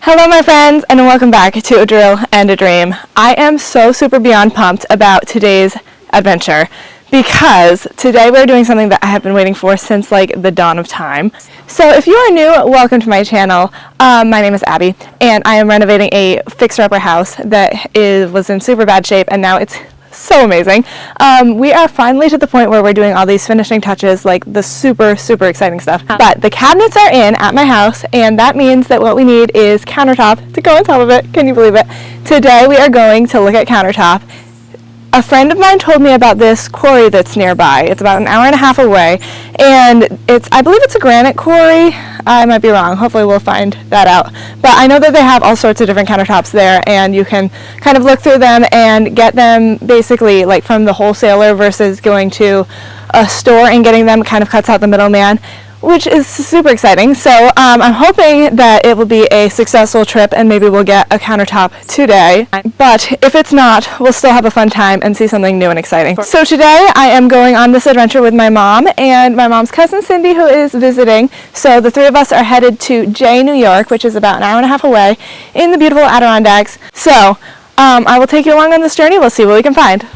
Hello my friends, and welcome back to A Drill and a Dream. I am so super beyond pumped about today's adventure because today we're doing something that I have been waiting for since like the dawn of time. So if you are new, welcome to my channel. My name is Abby and I am renovating a fixer-upper house that was in super bad shape and now it's so amazing. We are finally to the point where we're doing all these finishing touches, like the super exciting stuff. But the cabinets are in at my house, and that means that what we need is countertop to go on top of it. Can you believe it? Today we are going to look at countertop. A friend of mine told me about this quarry that's nearby. It's about an hour and a half away, and I believe it's a granite quarry. I might be wrong. Hopefully we'll find that out. But I know that they have all sorts of different countertops there, and you can kind of look through them and get them basically like from the wholesaler versus going to a store and getting them. Kind of cuts out the middleman, which is super exciting. So I'm hoping that it will be a successful trip and maybe we'll get a countertop today. But if it's not, we'll still have a fun time and see something new and exciting. So today I am going on this adventure with my mom and my mom's cousin Cindy, who is visiting. So the three of us are headed to Jay, New York, which is about an hour and a half away in the beautiful Adirondacks. So I will take you along on this journey. We'll see what we can find.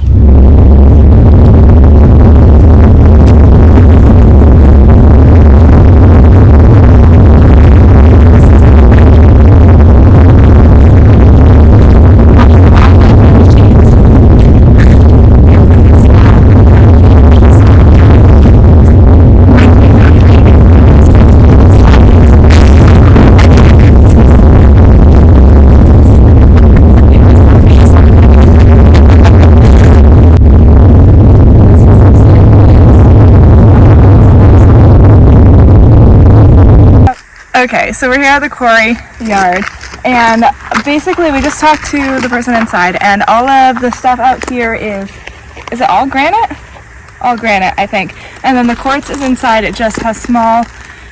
Okay, so we're here at the quarry yard, and basically we just talked to the person inside, and all of the stuff out here is it all granite? All granite, I think. And then the quartz is inside. It just has small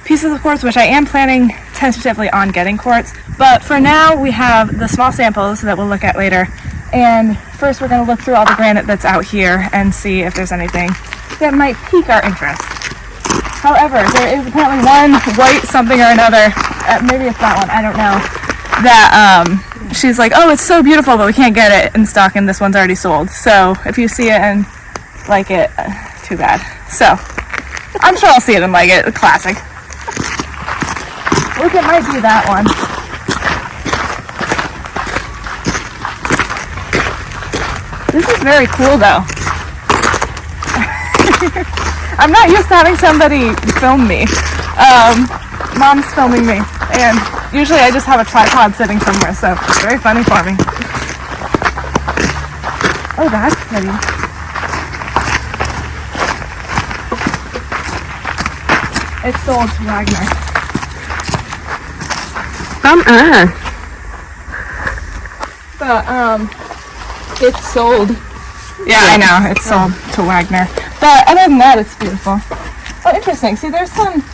pieces of quartz, which I am planning tentatively on getting quartz. But for now, we have the small samples that we'll look at later. And first we're going to look through all the granite that's out here and see if there's anything that might pique our interest. However, there is apparently one white something or another, maybe it's that one, I don't know, that she's like, oh, it's so beautiful, but we can't get it in stock and this one's already sold. So if you see it and like it, too bad. So I'm sure I'll see it and like it, a classic. Look, it might be that one. This is very cool though. I'm not used to having somebody film me. Mom's filming me, and usually I just have a tripod sitting somewhere, so it's very funny for me. Oh, that's pretty. It's sold to Wagner. But, it's sold. Yeah, I know, it's sold to Wagner. But other than that, it's beautiful. Oh, interesting. See, there's some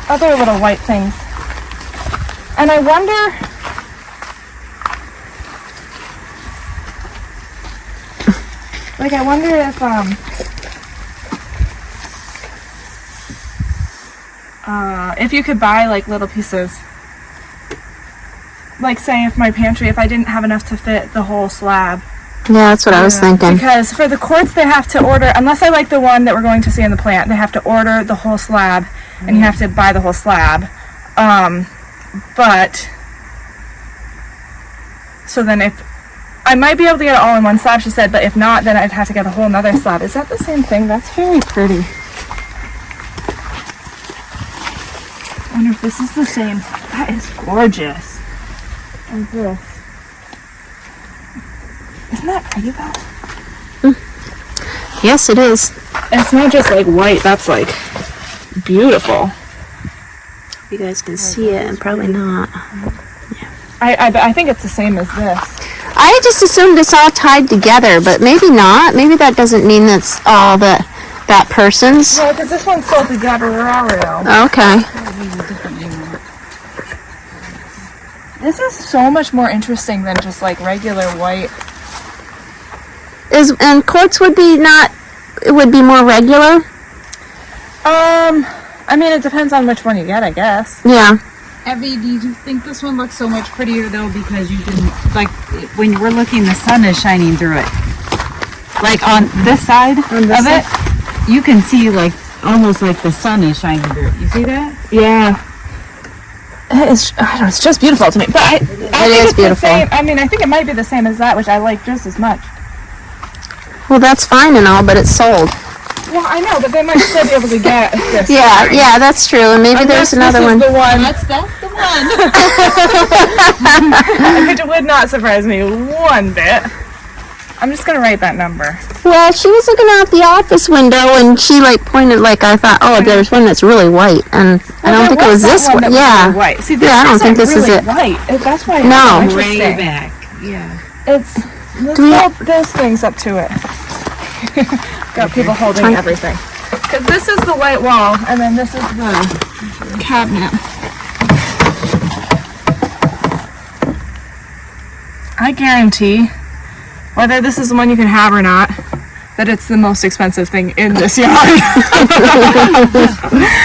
other little white things. And I wonder... like, I wonder if you could buy, like, little pieces. Like, say, if my pantry, if I didn't have enough to fit the whole slab. Yeah, that's what I was thinking. Because for the quartz, they have to order, unless I like the one that we're going to see in the plant, they have to order the whole slab, and you have to buy the whole slab. But, so then if, I might be able to get it all in one slab, she said, but if not, then I'd have to get a whole nother slab. Is that the same thing? That's very pretty. I wonder if this is the same. That is gorgeous. And this. Isn't that pretty though? Yes, it is. It's not just like white, that's like beautiful. You guys can see it and probably not. Yeah. I think it's the same as this. I just assumed it's all tied together, but maybe not. Maybe that doesn't mean that's all that person's. No, because this one's sold to Gabrielle. Okay. This is so much more interesting than just like regular white. And quartz would be more regular? I mean, it depends on which one you get, I guess. Yeah. Evie, do you think this one looks so much prettier though because you can, like, when we're looking, the sun is shining through it. Like on this side of it, you can see like almost like the sun is shining through it. You see that? Yeah. It's, I don't know, it's just beautiful to me. But I think is it's beautiful. the same. I mean, I think it might be the same as that, which I like just as much. Well, that's fine and all, but it's sold. Well, I know, but they might still be able to get this. Yeah, yeah, that's true. And maybe there's another one. The one. That's the one. Which would not surprise me one bit. I'm just gonna write that number. Well, she was looking out the office window and she like pointed like I thought, oh, there's one that's really white, and I don't think it was this one. Yeah, Really white. See, this yeah, I don't think isn't this is really it. White. That's why. No. It's Way interesting. back. Yeah. It's let's Do we- hold this things up to it. Got people holding everything. Because this is the white wall, and then this is the cabinet. I guarantee, whether this is the one you can have or not, that it's the most expensive thing in this yard.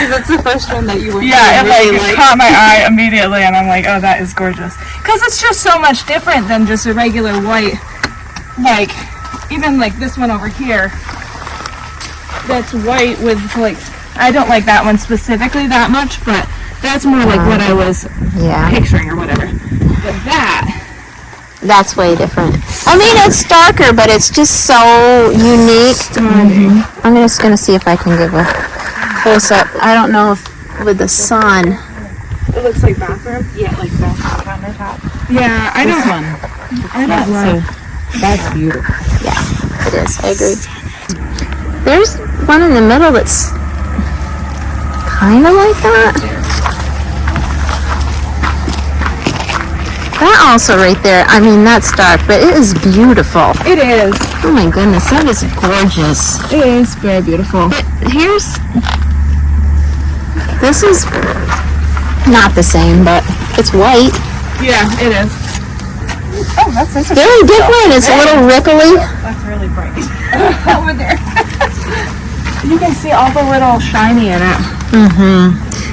That's the first one that you were Yeah, it really like caught my eye immediately, and I'm like, oh, that is gorgeous. Because it's just so much different than just a regular white, like, even like this one over here, that's white with like, I don't like that one specifically that much, but that's more like what I was yeah, picturing or whatever. But that, that's way different. I mean, it's darker, but it's just so unique. I'm just gonna see if I can give a close up. I don't know if with the sun. it looks like bathroom. Yeah, like that's the countertop. Yeah, I This don't, one. I don't like. That's beautiful. It is. I agree. There's one in the middle that's kind of like that. That also right there, I mean, that's dark, but it is beautiful. It is. Oh my goodness, that is gorgeous. It is very beautiful. This is not the same, but it's white. Yeah, it is. Oh, that's interesting. Very different. It's a little ripply. That's really bright. Over there. You can see all the little shiny in it.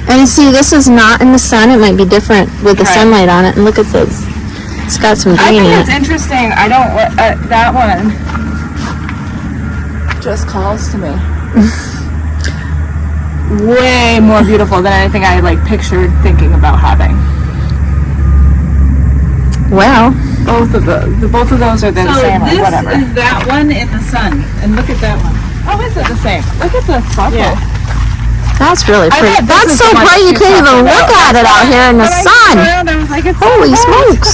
And you see, this is not in the sun. It might be different with the Right. sunlight on it. And look at this. It's got some I green think in it's it. interesting. I don't, that one just calls to me. Way more beautiful than anything I like pictured thinking about having. Well, Both of both of those are the So same this or whatever. is that one in the sun, and look at that one. Oh, is it the same? Look at the sparkle. Yeah. that's really I pretty. thought this That's was so the one bright you she can't even talked look about. at it out here in the When I sun. turned around, I was like, it's so Holy bright. smokes.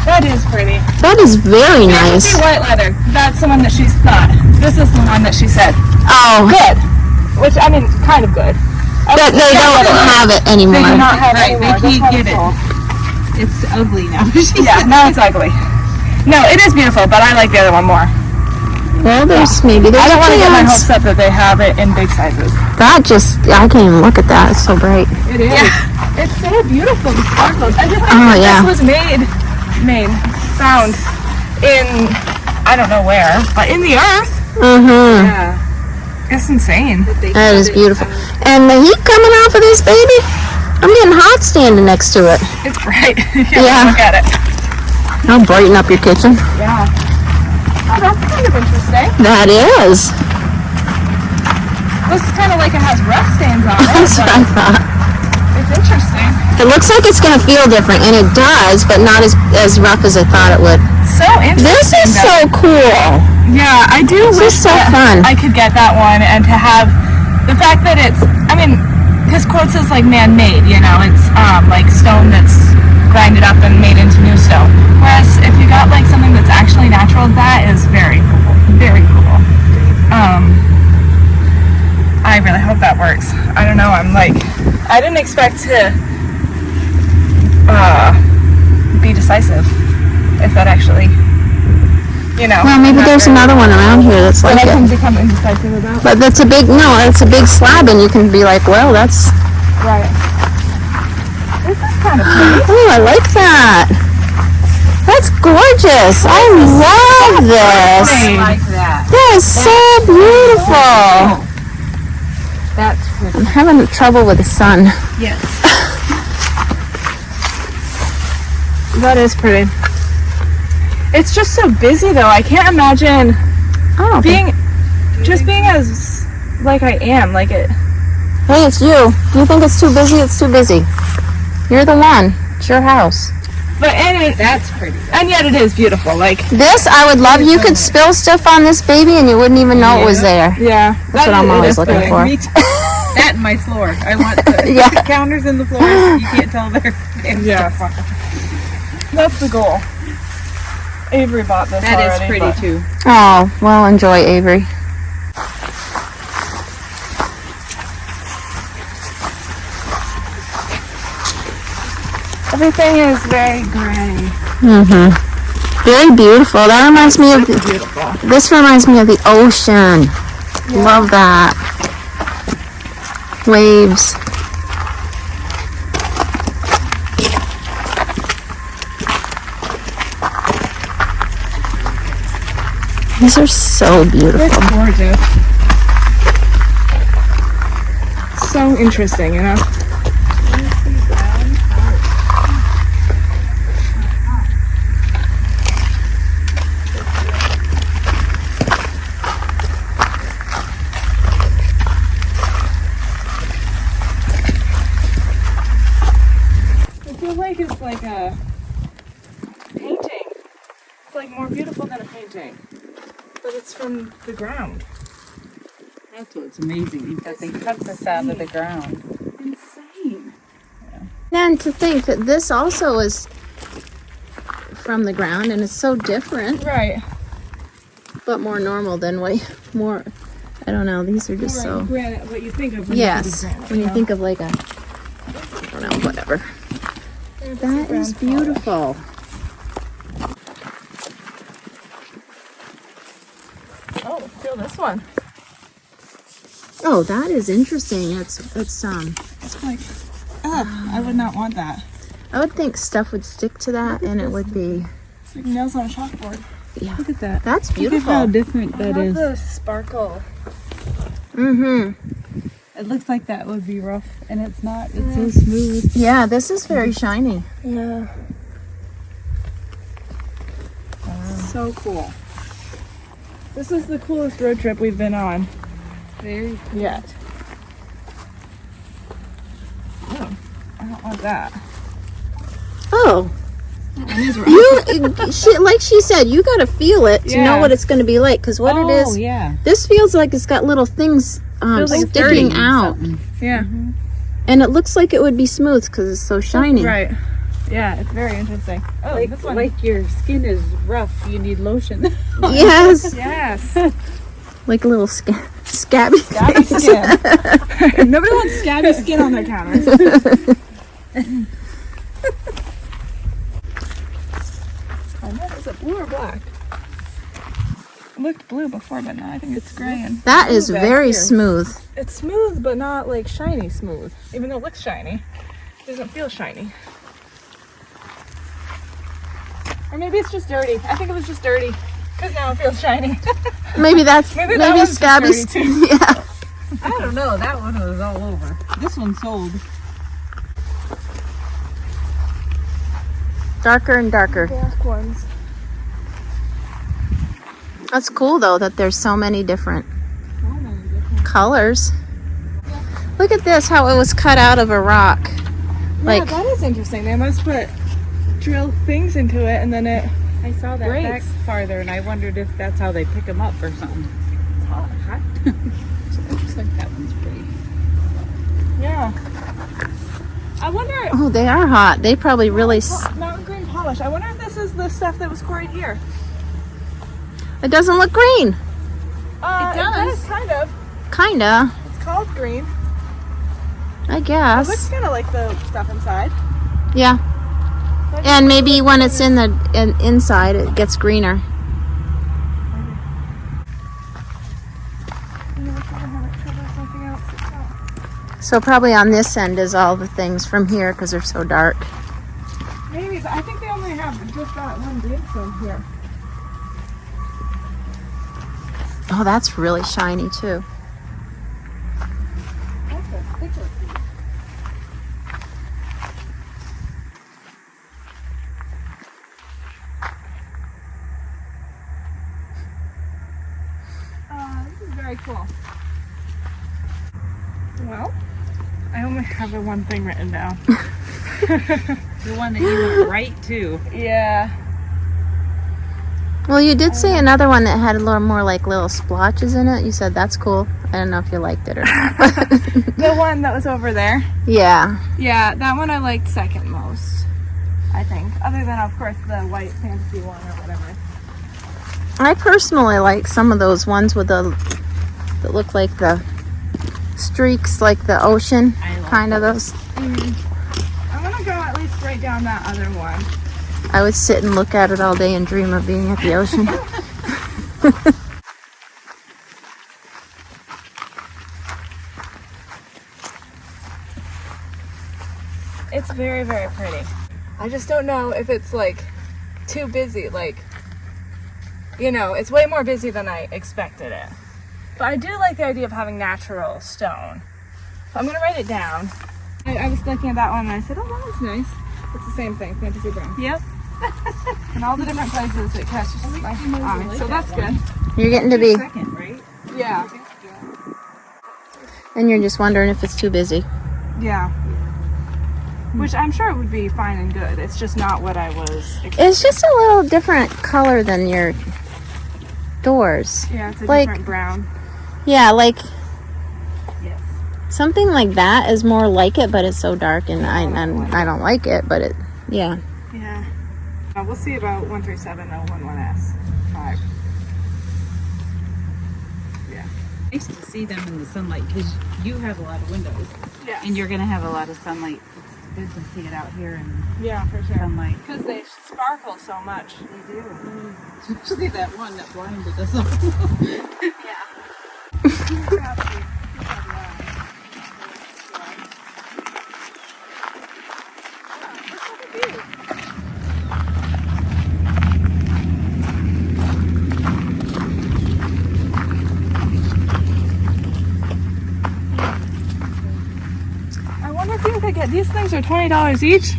That is pretty. That is very You nice. see white leather. That's the one that she's thought. This is the one that she said. Oh, Good. Which, I mean, kind of good. but they don't have it They do anymore. not have Right, anymore. they This can't one get is it. sold. It's ugly now. Yeah, now it's ugly. No, it is beautiful, but I like the other one more. Well, there's maybe I there's don't want to get my plants. hopes up that they have it in big sizes. That just, I can't even look at that. It's so bright. It is. Yeah. It's so beautiful, the sparkles. I just think Oh, that yeah. this was found in, I don't know where, but in the earth. Mm-hmm. Yeah. It's insane. That is beautiful. And the heat coming off of this baby, I'm getting hot standing next to it. It's bright. Yeah. Look at it. I'll brighten up your kitchen. Yeah. Oh, that's kind of interesting. That is. Looks kind of like it has rust stains on it. That's what I but thought. It's interesting. It looks like it's going to feel different, and it does, but not as rough as I thought it would. So interesting. This is so cool. Yeah, I do This wish is so that fun. I could get that one, and to have the fact that it's, I mean, because quartz is like man-made, you know, it's like stone that's grinded up and made into new stone. Whereas if you got like something that's actually natural, that is very cool. Very cool. I really hope that works. I don't know, I'm like, I didn't expect to be decisive if that actually, you know. Well, maybe there's another one around here that's that like I can it. become indecisive about. But that's a big, no, it's a big slab, and you can be like, well, that's, Right. This is kind of pretty. oh, I like that. That's gorgeous. I love this. I like that. That is so beautiful. That's pretty. I'm having trouble with the sun. Yes. That is pretty. It's just so busy though. I can't imagine Oh, being as like I am. Like it. hey, it's you. You think it's too busy? It's too busy. You're the one. It's your house. But That's pretty. and yet it is beautiful. Like This, I would love. You could spill stuff on this baby and you wouldn't even know it was there. yeah, That's what I'm always looking for. Me too. That and my floor. I want the Yeah. counters in the floors. You can't tell they're Yeah. That's the goal. Avery bought this That already. is pretty but- too. Oh, well, enjoy, Avery. Everything is very gray. Very beautiful. That reminds me of Beautiful. this reminds me of the ocean. Love that. Waves. These are so beautiful. It's gorgeous. So interesting, you know? I feel like it's like a painting. It's like more beautiful than a painting. But it's from the ground. That's what's amazing. That they cut this out of the ground. Insane. Then to think that this also is from the ground and it's so different, Right. but more normal than more. I don't know. These are just so. Granite, what you think of when Yes, you think of granite, when you know? think of like a, I don't know, whatever. There's That ground is polish. beautiful. Oh, feel this one. Oh, that is interesting. It's It's like, I would not want that. I would think stuff would stick to that and it would be, It's like nails on a chalkboard. yeah. Look at that. That's Look at how beautiful. different I that love is. the sparkle. Mm-hmm. It looks like that would be rough, and it's not. It's so smooth. Yeah, this is very shiny. Yeah. So cool. This is the coolest road trip we've been on Very. yet. Oh, I don't want that. Oh, It is rough. like she said, you got to feel it to know Yeah. what it's going to be like. Because what it Oh is, yeah. this feels like it's got little things Feels like sticking dirty out. Yeah. And it looks like it would be smooth because it's so shiny. Right. Yeah, it's very interesting. Oh, this one. Like your skin is rough, you need lotion. Yes. Yes. Like a little scabby Scabby things. skin. Nobody wants scabby skin on their counters. I know, is it blue or black? It looked blue before, but now I think it's gray. And That is back very here. smooth. It's smooth, but not like shiny smooth. Even though it looks shiny, it doesn't feel shiny. Or maybe it's just dirty. I think it was just dirty, because now it feels shiny. Maybe that's Maybe that one's just scabby. dirty, too. Yeah. I don't know. That one was all over. This one sold. Darker and darker. Black ones. That's cool though that there's so many different colors. Look at this, how it was cut out of a rock. Like, Yeah, that is interesting. They must drill things into it, and then it. I saw that Breaks. back farther, and I wondered if that's how they pick them up or something. It's hot. So it looks like that one's pretty. Yeah. I wonder. oh, they are hot. They probably really. Mountain green polish. I wonder if this is the stuff that was quarried here. It doesn't look green. It does, kind of. Kinda, It's called green. I It looks guess. kind of like the stuff inside. Yeah. And maybe when it's in the inside, it gets greener. So probably on this end is all the things from here because they're so dark. Maybe, but I think they only have just that one greenstone here. Oh, that's really shiny too. That's a thicker piece. very cool. Well, I only have the one thing written down. The one that you went right to. Yeah. Well, you did say another one that had a little more like little splotches in it. You said that's cool. I don't know if you liked it or not. The one that was over there. Yeah. Yeah, that one I liked second most, I think. Other than, of course, the white fantasy one or whatever. I personally like some of those ones with the that look like the streaks, like the ocean, kind of those. I want to go at least right down that other one. I would sit and look at it all day and dream of being at the ocean. It's very, very pretty. I just don't know if it's like too busy. Like, you know, it's way more busy than I expected it. But I do like the idea of having natural stone. So I'm going to write it down. I was looking at that one and I said, oh, that one's nice. It's the same thing, fantasy brown. Yep. And all the different places it catches my eye. So that's good. You're getting to be, Second, right? Yeah. and you're just wondering if it's too busy. Yeah. Which I'm sure it would be fine and good. It's just not what I was expecting. It's just a little different color than your doors. Yeah, it's a like- different brown. Yeah, like Yes. something like that is more like it, but it's so dark, and I don't like it. But it, yeah. Yeah. We'll see about 137011S. 5. Yeah. Nice to see them in the sunlight because you have a lot of windows Yeah. and you're going to have a lot of sunlight. It's good to see it out here in Yeah, for sure. sunlight. Because they sparkle so much. They do. Especially that one that blinded us all. I wonder if you could get, these things are $20 each.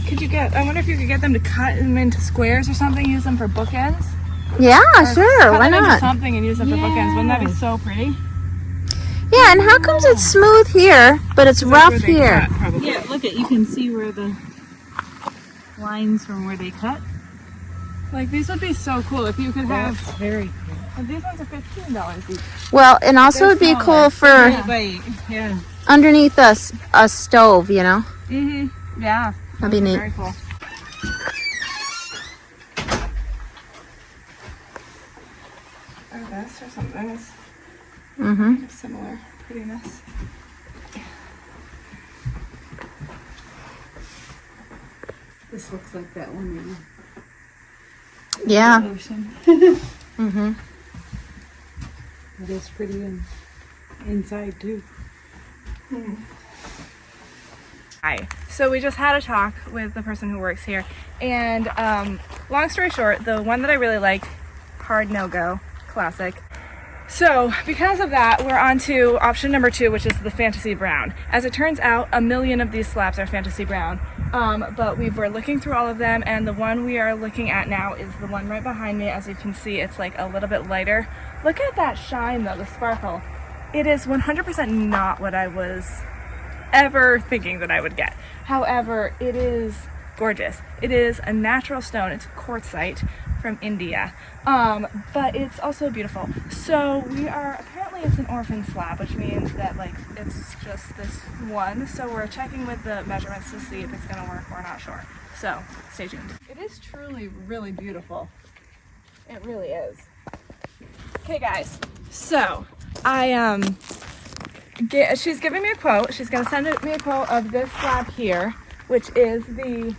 I wonder if you could get them to cut them into squares or something, use them for bookends. Yeah, Or sure. cut Why them into not? something and use them for bookends. Wouldn't that be Yes. so pretty? Yeah, and how comes it's smooth here, but it's rough Where they here? cut, probably. Yeah, look at, you can see where the lines from where they cut. Like these would be so cool if you could have. Very And these ones are $15 each. Well, and also They're it'd be smaller. cool for big. Yeah. underneath a stove, you know? Mm-hmm. Yeah. That'd be neat. Very cool. Or this or something is Mm-hmm. of similar prettiness. This looks like that one maybe. Yeah. Ocean. Mm-hmm. It is pretty inside too. Hi. So we just had a talk with the person who works here, and long story short, the one that I really like, hard no-go, classic. So because of that, we're on to option number 2, which is the fantasy brown. As it turns out, 1 million of these slabs are fantasy brown, but we were looking through all of them, and the one we are looking at now is the one right behind me. As you can see, it's like a little bit lighter. Look at that shine though, the sparkle. It is 100% not what I was ever thinking that I would get. However, it is gorgeous. It is a natural stone. It's quartzite from India, but it's also beautiful. So we are, apparently it's an orphan slab, which means that like it's just this one. So we're checking with the measurements to see if it's gonna work. We're not sure. So stay tuned. It is truly really beautiful. It really is. Okay guys, so she's giving me a quote. She's gonna send me a quote of this slab here, which is the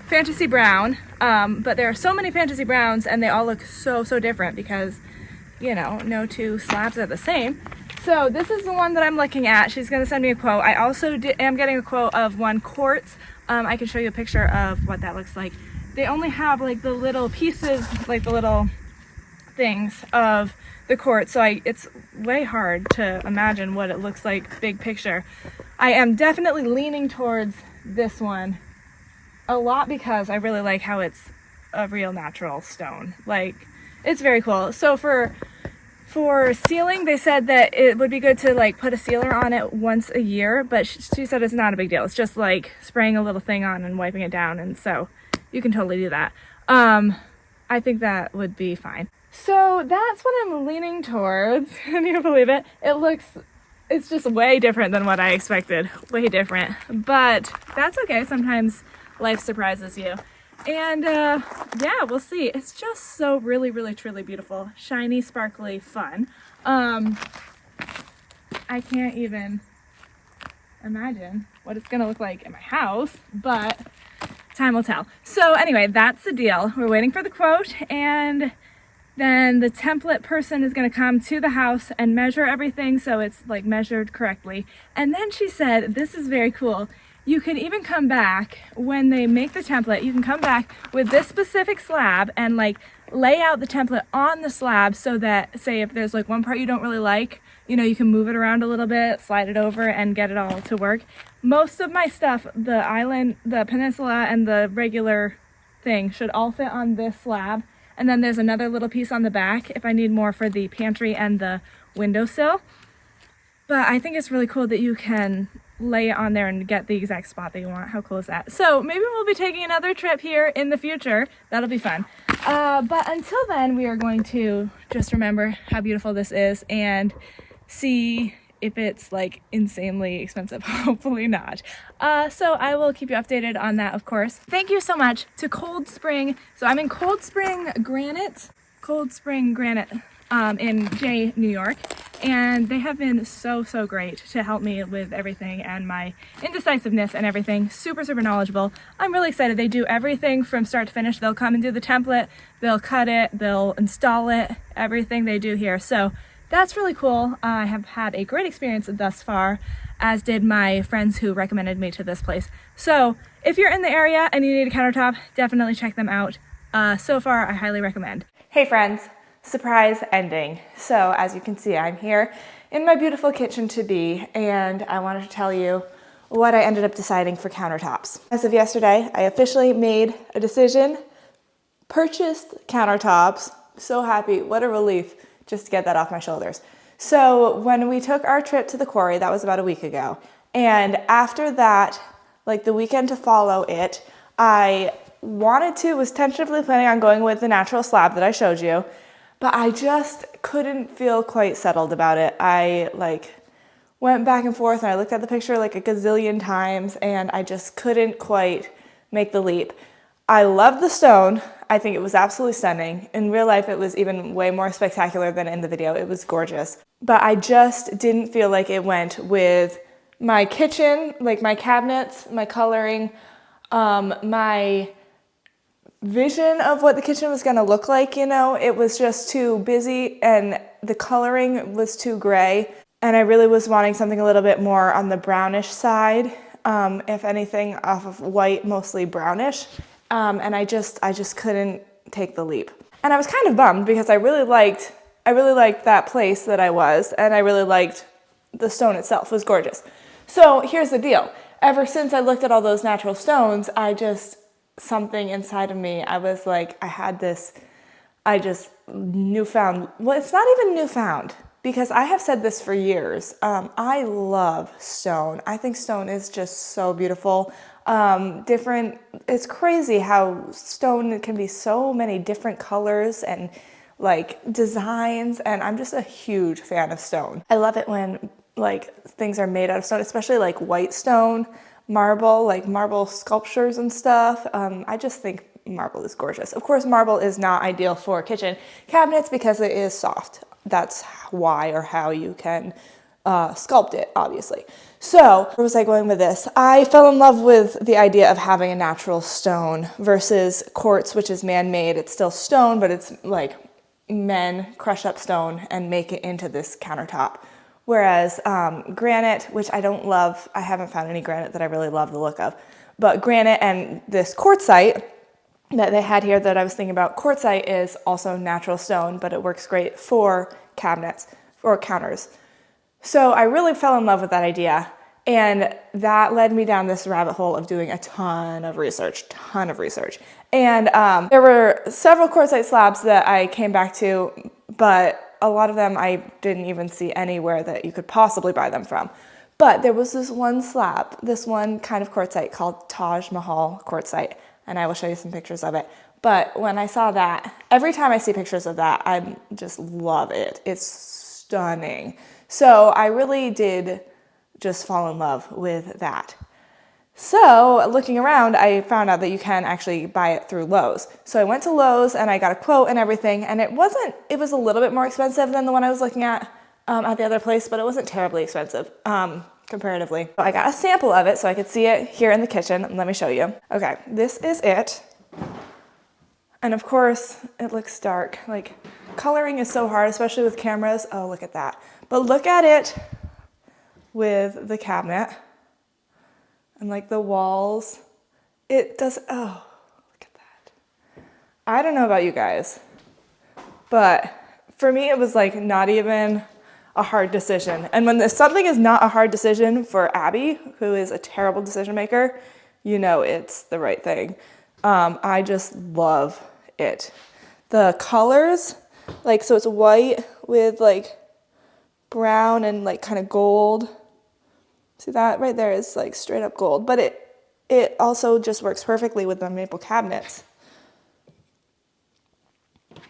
fantasy brown, but there are so many fantasy browns and they all look so different because, you know, no two slabs are the same. So this is the one that I'm looking at. She's going to send me a quote. I also am getting a quote of one quartz. I can show you a picture of what that looks like. They only have like the little pieces, like the little things of the quartz, so it's way hard to imagine what it looks like big picture. I am definitely leaning towards this one a lot because I really like how it's a real natural stone. Like, it's very cool. So for For sealing, they said that it would be good to like put a sealer on it once a year, but she said it's not a big deal. It's just like spraying a little thing on and wiping it down, and so you can totally do that. I think that would be fine. So that's what I'm leaning towards. Can you believe it? It's just way different than what I expected. Way different. But that's okay. Sometimes life surprises you. And yeah, we'll see. It's just so really, really, truly beautiful. Shiny, sparkly, fun. I can't even imagine what it's gonna look like in my house, but time will tell. So anyway, that's the deal. We're waiting for the quote, and then the template person is going to come to the house and measure everything so it's like measured correctly. And then she said, this is very cool, you can even come back when they make the template, you can come back with this specific slab and like lay out the template on the slab so that, say if there's like one part you don't really like, you know, you can move it around a little bit, slide it over and get it all to work. Most of my stuff, the island, the peninsula, and the regular thing should all fit on this slab. And then there's another little piece on the back if I need more for the pantry and the windowsill. But I think it's really cool that you can lay it on there and get the exact spot that you want. How cool is that? So maybe we'll be taking another trip here in the future. That'll be fun. But until then, we are going to just remember how beautiful this is and see if it's like insanely expensive. Hopefully not. So I will keep you updated on that, of course. Thank you so much to Cold Spring. So I'm in Cold Spring Granite in Jay, New York. And they have been so, so great to help me with everything and my indecisiveness and everything. Super, super knowledgeable. I'm really excited. They do everything from start to finish. They'll come and do the template, they'll cut it, they'll install it, everything they do here. So that's really cool. I have had a great experience thus far, as did my friends who recommended me to this place. So if you're in the area and you need a countertop, definitely check them out. So far, I highly recommend. Hey friends, surprise ending. So as you can see, I'm here in my beautiful kitchen to be, and I wanted to tell you what I ended up deciding for countertops. As of yesterday, I officially made a decision, purchased countertops. So happy, what a relief just to get that off my shoulders. So when we took our trip to the quarry, that was about a week ago. And after that, like the weekend to follow it, I was tentatively planning on going with the natural slab that I showed you, but I just couldn't feel quite settled about it. I went back and forth and I looked at the picture like a gazillion times and I just couldn't quite make the leap. I love the stone. I think it was absolutely stunning. In real life, it was even way more spectacular than in the video. It was gorgeous. But I just didn't feel like it went with my kitchen, like my cabinets, my coloring, my vision of what the kitchen was gonna look like, you know. It was just too busy and the coloring was too gray. And I really was wanting something a little bit more on the brownish side. If anything, off of white, mostly brownish. And I just couldn't take the leap. And I was kind of bummed because I really liked that place that I was, and I really liked the stone itself. It was gorgeous. So here's the deal. Ever since I looked at all those natural stones, something inside of me, I was like, newfound, well, it's not even newfound, because I have said this for years. I love stone. I think stone is just so beautiful. It's crazy how stone can be so many different colors and like designs, and I'm just a huge fan of stone. I love it when like things are made out of stone, especially like white stone, marble, like marble sculptures and stuff. I just think marble is gorgeous. Of course, marble is not ideal for kitchen cabinets because it is soft. That's why or how you can sculpt it, obviously. So where was I going with this? I fell in love with the idea of having a natural stone versus quartz, which is man-made. It's still stone, but it's like men crush up stone and make it into this countertop. Whereas granite, which I don't love, I haven't found any granite that I really love the look of, but granite and this quartzite that they had here that I was thinking about, quartzite is also natural stone, but it works great for cabinets or counters. So I really fell in love with that idea, and that led me down this rabbit hole of doing a ton of research. And there were several quartzite slabs that I came back to, but a lot of them I didn't even see anywhere that you could possibly buy them from. But there was this one slab, this one kind of quartzite called Taj Mahal quartzite, and I will show you some pictures of it. But when I saw that, every time I see pictures of that, I just love it. It's stunning. So I really did just fall in love with that. So looking around, I found out that you can actually buy it through Lowe's. So I went to Lowe's and I got a quote and everything, and it was a little bit more expensive than the one I was looking at the other place, but it wasn't terribly expensive comparatively. So I got a sample of it so I could see it here in the kitchen. Let me show you. Okay, this is it. And of course, it looks dark. Like, coloring is so hard, especially with cameras. Oh, look at that. But look at it with the cabinet. And like the walls, it does, oh, look at that. I don't know about you guys, but for me, it was like not even a hard decision. And when something is not a hard decision for Abby, who is a terrible decision maker, you know it's the right thing. I just love it. The colors, like, so it's white with like brown and like kind of gold. See that right there is like straight up gold, but it also just works perfectly with the maple cabinets.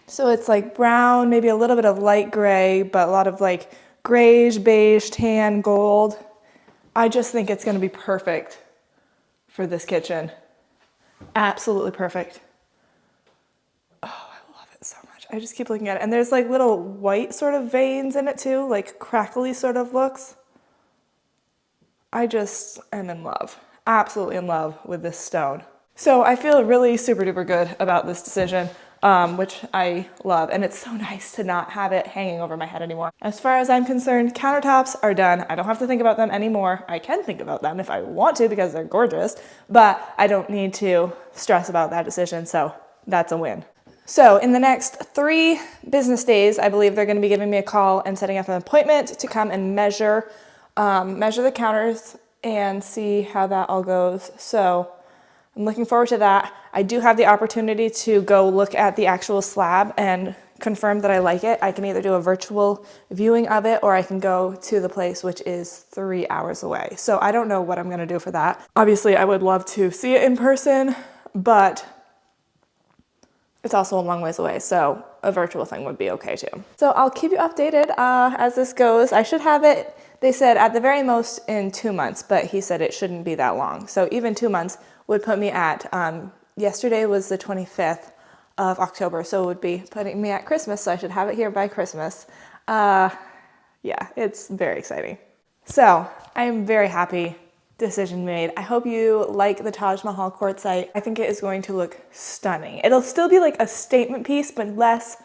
So it's like brown, maybe a little bit of light gray, but a lot of like grayish, beige, tan, gold. I just think it's going to be perfect for this kitchen. Absolutely perfect. Oh, I love it so much. I just keep looking at it. And there's like little white sort of veins in it too, like crackly sort of looks. I just am in love, absolutely in love with this stone. So I feel really super duper good about this decision, which I love. And it's so nice to not have it hanging over my head anymore. As far as I'm concerned, countertops are done. I don't have to think about them anymore. I can think about them if I want to because they're gorgeous, but I don't need to stress about that decision. So that's a win. So in the next 3 business days, I believe they're going to be giving me a call and setting up an appointment to come and measure the counters and see how that all goes. So I'm looking forward to that. I do have the opportunity to go look at the actual slab and confirm that I like it. I can either do a virtual viewing of it or I can go to the place, which is 3 hours away. So I don't know what I'm gonna do for that. Obviously, I would love to see it in person, but it's also a long ways away, so a virtual thing would be okay too. So I'll keep you updated as this goes. I should have it, they said at the very most in 2 months, but he said it shouldn't be that long. So even 2 months would put me at, yesterday was the 25th of October, so it would be putting me at Christmas, so I should have it here by Christmas. Yeah, it's very exciting. So I am very happy. Decision made. I hope you like the Taj Mahal quartzite. I think it is going to look stunning. It'll still be like a statement piece, but less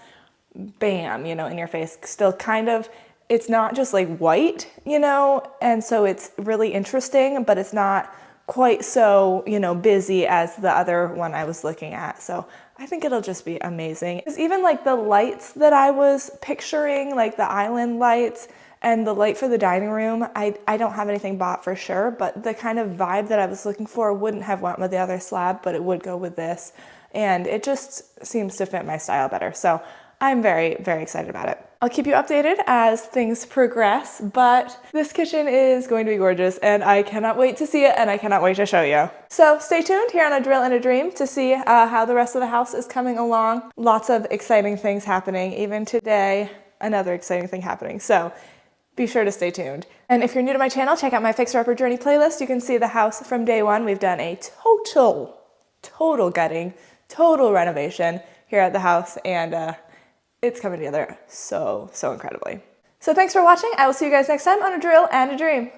bam, you know, in your face. Still kind of, it's not just like white, you know, and so it's really interesting, but it's not quite so, you know, busy as the other one I was looking at. So I think it'll just be amazing. Because even like the lights that I was picturing, like the island lights, and the light for the dining room, I don't have anything bought for sure, but the kind of vibe that I was looking for wouldn't have went with the other slab, but it would go with this. And it just seems to fit my style better. So I'm very, very excited about it. I'll keep you updated as things progress, but this kitchen is going to be gorgeous and I cannot wait to see it and I cannot wait to show you. So stay tuned here on A Drill and a Dream to see how the rest of the house is coming along. Lots of exciting things happening. Even today, another exciting thing happening. So be sure to stay tuned. And if you're new to my channel, check out my Fixer Upper Journey playlist. You can see the house from day one. We've done a total gutting, total renovation here at the house, and it's coming together so incredibly. So thanks for watching. I will see you guys next time on A Drill and a Dream.